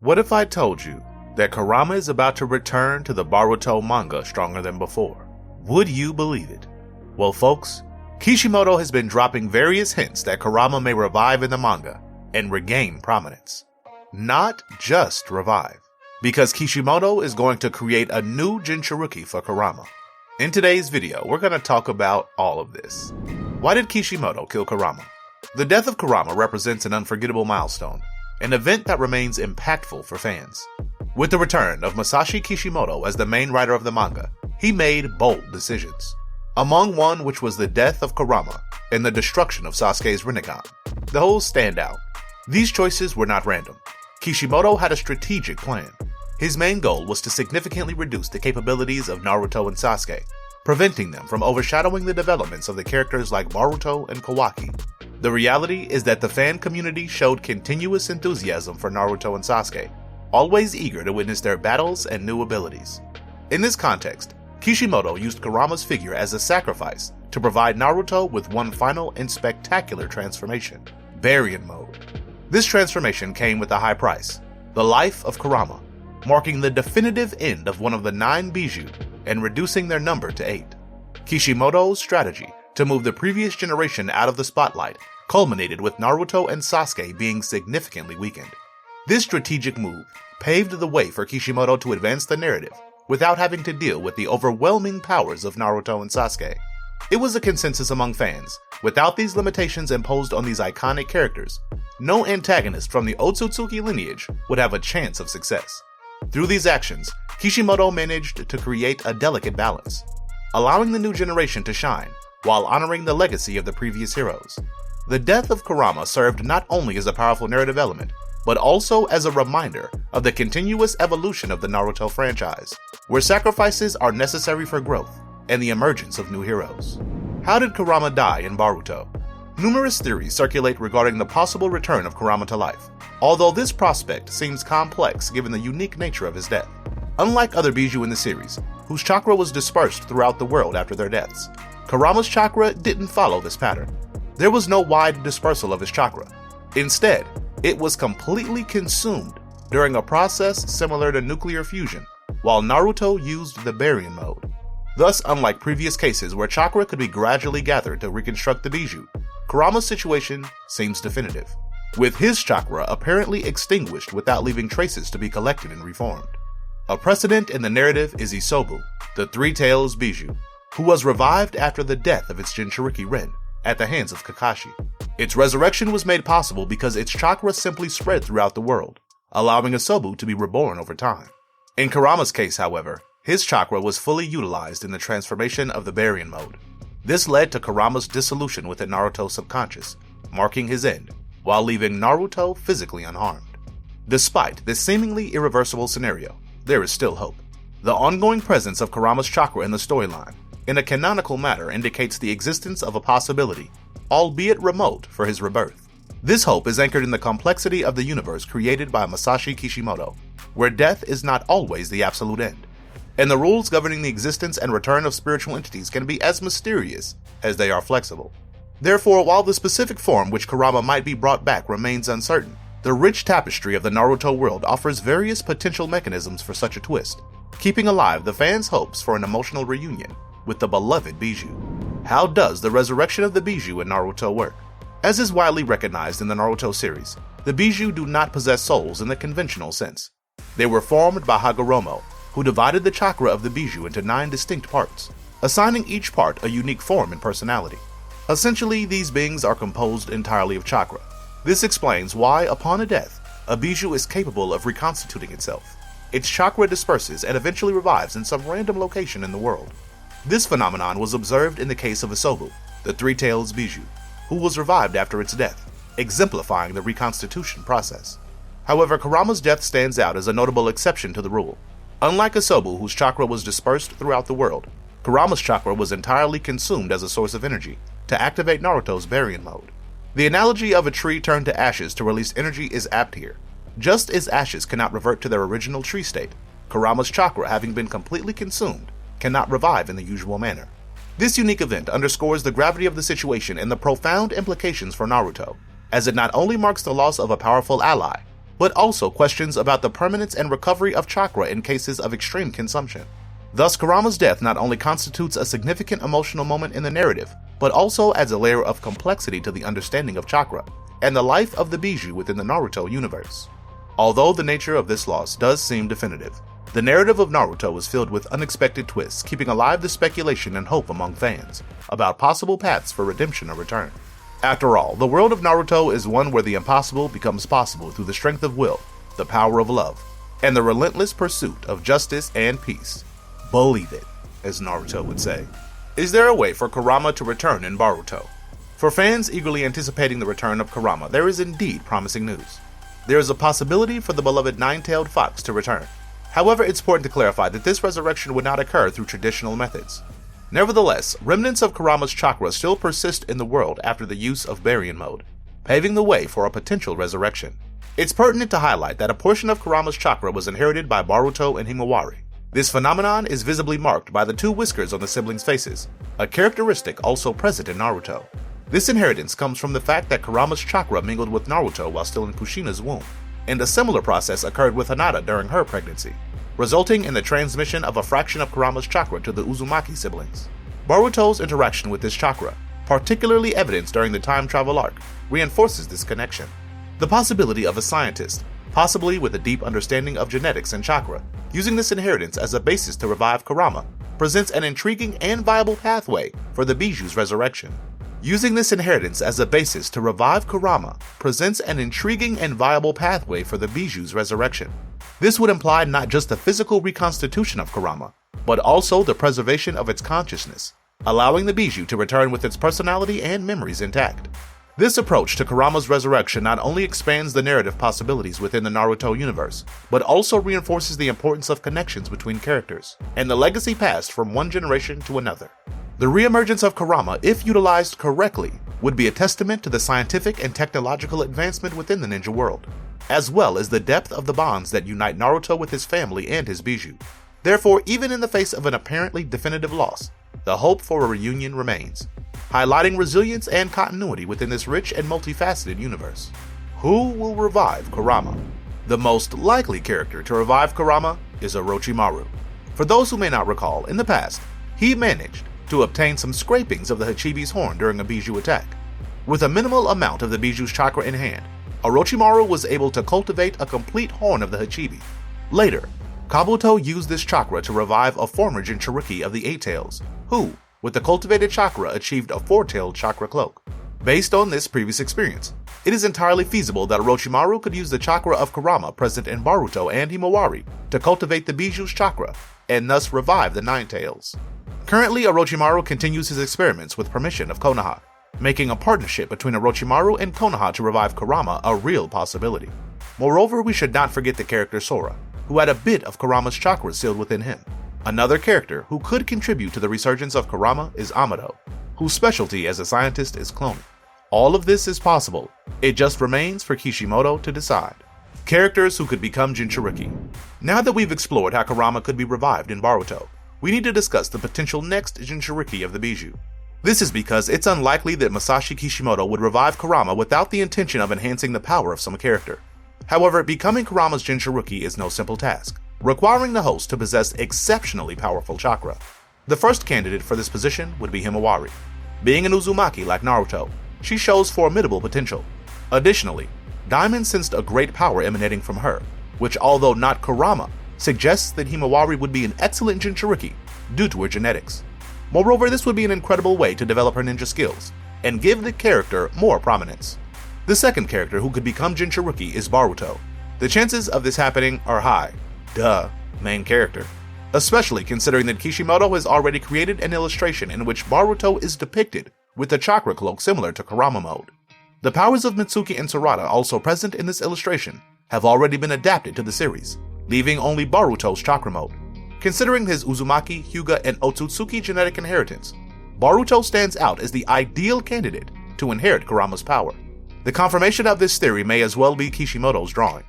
What if I told you that Kurama is about to return to the Boruto manga stronger than before? Would you believe it? Well folks, Kishimoto has been dropping various hints that Kurama may revive in the manga and regain prominence. Not just revive, because Kishimoto is going to create a new Jinchuriki for Kurama. In today's video, we're going to talk about all of this. Why did Kishimoto kill Kurama? The death of Kurama represents an unforgettable milestone, an event that remains impactful for fans. With the return of Masashi Kishimoto as the main writer of the manga, he made bold decisions. Among one which was the death of Kurama and the destruction of Sasuke's Rinnegan. The whole stand out. These choices were not random. Kishimoto had a strategic plan. His main goal was to significantly reduce the capabilities of Naruto and Sasuke, preventing them from overshadowing the developments of the characters like Boruto and Kawaki. The reality is that the fan community showed continuous enthusiasm for Naruto and Sasuke, always eager to witness their battles and new abilities. In this context, Kishimoto used Kurama's figure as a sacrifice to provide Naruto with one final and spectacular transformation, Baryon Mode. This transformation came with a high price, the life of Kurama, marking the definitive end of one of the 9 Bijou and reducing their number to 8. Kishimoto's strategy to move the previous generation out of the spotlight culminated with Naruto and Sasuke being significantly weakened. This strategic move paved the way for Kishimoto to advance the narrative without having to deal with the overwhelming powers of Naruto and Sasuke. It was a consensus among fans, without these limitations imposed on these iconic characters, no antagonist from the Otsutsuki lineage would have a chance of success. Through these actions, Kishimoto managed to create a delicate balance, allowing the new generation to shine while honoring the legacy of the previous heroes. The death of Kurama served not only as a powerful narrative element, but also as a reminder of the continuous evolution of the Naruto franchise, where sacrifices are necessary for growth and the emergence of new heroes. How did Kurama die in Boruto? Numerous theories circulate regarding the possible return of Kurama to life, although this prospect seems complex given the unique nature of his death. Unlike other Bijou in the series, whose chakra was dispersed throughout the world after their deaths, Kurama's chakra didn't follow this pattern. There was no wide dispersal of his chakra. Instead, it was completely consumed during a process similar to nuclear fusion, while Naruto used the Baryon Mode. Thus, unlike previous cases where chakra could be gradually gathered to reconstruct the Bijou, Kurama's situation seems definitive, with his chakra apparently extinguished without leaving traces to be collected and reformed. A precedent in the narrative is Isobu, the Three Tails Bijou, who was revived after the death of its Jinchuriki Rin at the hands of Kakashi. Its resurrection was made possible because its chakra simply spread throughout the world, allowing Isobu to be reborn over time. In Kurama's case, however, his chakra was fully utilized in the transformation of the Baryon Mode. This led to Kurama's dissolution within Naruto's subconscious, marking his end, while leaving Naruto physically unharmed. Despite this seemingly irreversible scenario, there is still hope. The ongoing presence of Kurama's chakra in the storyline, in a canonical manner, indicates the existence of a possibility, albeit remote, for his rebirth. This hope is anchored in the complexity of the universe created by Masashi Kishimoto, where death is not always the absolute end, and the rules governing the existence and return of spiritual entities can be as mysterious as they are flexible. Therefore, while the specific form which Kurama might be brought back remains uncertain, the rich tapestry of the Naruto world offers various potential mechanisms for such a twist, keeping alive the fans' hopes for an emotional reunion with the beloved Bijou. How does the resurrection of the Bijou in Naruto work? As is widely recognized in the Naruto series, the Bijou do not possess souls in the conventional sense. They were formed by Hagoromo, who divided the chakra of the Bijou into 9 distinct parts, assigning each part a unique form and personality. Essentially, these beings are composed entirely of chakra. This explains why, upon a death, a Bijou is capable of reconstituting itself. Its chakra disperses and eventually revives in some random location in the world. This phenomenon was observed in the case of Isobu, the Three Tails Bijou, who was revived after its death, exemplifying the reconstitution process. However, Kurama's death stands out as a notable exception to the rule. Unlike Isobu, whose chakra was dispersed throughout the world, Kurama's chakra was entirely consumed as a source of energy to activate Naruto's Baryon Mode. The analogy of a tree turned to ashes to release energy is apt here. Just as ashes cannot revert to their original tree state, Kurama's chakra, having been completely consumed, cannot revive in the usual manner. This unique event underscores the gravity of the situation and the profound implications for Naruto, as it not only marks the loss of a powerful ally, but also questions about the permanence and recovery of chakra in cases of extreme consumption. Thus, Kurama's death not only constitutes a significant emotional moment in the narrative, but also adds a layer of complexity to the understanding of chakra and the life of the Bijou within the Naruto universe. Although the nature of this loss does seem definitive, the narrative of Naruto is filled with unexpected twists, keeping alive the speculation and hope among fans about possible paths for redemption or return. After all, the world of Naruto is one where the impossible becomes possible through the strength of will, the power of love, and the relentless pursuit of justice and peace. Believe it, as Naruto would say. Is there a way for Kurama to return in Boruto? For fans eagerly anticipating the return of Kurama, there is indeed promising news. There is a possibility for the beloved nine-tailed fox to return. However, it's important to clarify that this resurrection would not occur through traditional methods. Nevertheless, remnants of Kurama's chakra still persist in the world after the use of Baryon mode, paving the way for a potential resurrection. It's pertinent to highlight that a portion of Kurama's chakra was inherited by Boruto and Himawari. This phenomenon is visibly marked by the two whiskers on the siblings' faces, a characteristic also present in Naruto. This inheritance comes from the fact that Kurama's chakra mingled with Naruto while still in Kushina's womb, and a similar process occurred with Hinata during her pregnancy, resulting in the transmission of a fraction of Kurama's chakra to the Uzumaki siblings. Boruto's interaction with this chakra, particularly evidenced during the time travel arc, reinforces this connection. The possibility of a scientist, possibly with a deep understanding of genetics and chakra, using this inheritance as a basis to revive Kurama, presents an intriguing and viable pathway for the Bijou's resurrection. Using this inheritance as a basis to revive Kurama presents an intriguing and viable pathway for the Bijou's resurrection. This would imply not just the physical reconstitution of Kurama, but also the preservation of its consciousness, allowing the Bijou to return with its personality and memories intact. This approach to Kurama's resurrection not only expands the narrative possibilities within the Naruto universe, but also reinforces the importance of connections between characters and the legacy passed from one generation to another. The reemergence of Kurama, if utilized correctly, would be a testament to the scientific and technological advancement within the ninja world, as well as the depth of the bonds that unite Naruto with his family and his Bijou. Therefore, even in the face of an apparently definitive loss, the hope for a reunion remains, highlighting resilience and continuity within this rich and multifaceted universe. Who will revive Kurama? The most likely character to revive Kurama is Orochimaru. For those who may not recall, in the past, he managed to obtain some scrapings of the Hachibi's horn during a Bijou attack. With a minimal amount of the Bijou's chakra in hand, Orochimaru was able to cultivate a complete horn of the Hachibi. Later, Kabuto used this chakra to revive a former Jinchuriki of the Eight Tails, who, with the cultivated chakra, achieved a four-tailed chakra cloak. Based on this previous experience, it is entirely feasible that Orochimaru could use the chakra of Kurama present in Boruto and Himawari to cultivate the Bijou's chakra, and thus revive the Nine Tails. Currently, Orochimaru continues his experiments with permission of Konoha, making a partnership between Orochimaru and Konoha to revive Kurama a real possibility. Moreover, we should not forget the character Sora, who had a bit of Kurama's chakra sealed within him. Another character who could contribute to the resurgence of Kurama is Amado, whose specialty as a scientist is cloning. All of this is possible, it just remains for Kishimoto to decide. Characters who could become Jinchuriki. Now that we've explored how Kurama could be revived in Boruto, we need to discuss the potential next Jinchuriki of the Bijou. This is because it's unlikely that Masashi Kishimoto would revive Kurama without the intention of enhancing the power of some character. However, becoming Kurama's Jinchuriki is no simple task, requiring the host to possess exceptionally powerful chakra. The first candidate for this position would be Himawari. Being an Uzumaki like Naruto, she shows formidable potential. Additionally, Diamond sensed a great power emanating from her, which, although not Kurama, suggests that Himawari would be an excellent Jinchuriki due to her genetics. Moreover, this would be an incredible way to develop her ninja skills and give the character more prominence. The second character who could become Jinchuriki is Boruto. The chances of this happening are high. Duh, main character. Especially considering that Kishimoto has already created an illustration in which Boruto is depicted with a chakra cloak similar to Kurama mode. The powers of Mitsuki and Sarada, also present in this illustration, have already been adapted to the series, leaving only Boruto's chakra mode. Considering his Uzumaki, Hyuga, and Otsutsuki genetic inheritance, Boruto stands out as the ideal candidate to inherit Kurama's power. The confirmation of this theory may as well be Kishimoto's drawing.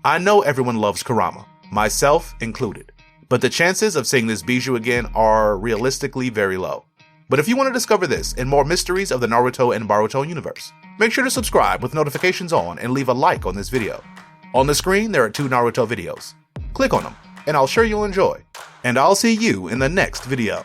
I know everyone loves Kurama, myself included, but the chances of seeing this Bijou again are realistically very low. But if you want to discover this and more mysteries of the Naruto and Boruto universe, make sure to subscribe with notifications on and leave a like on this video. On the screen, there are 2 Naruto videos. Click on them, and I'll sure you'll enjoy. And I'll see you in the next video.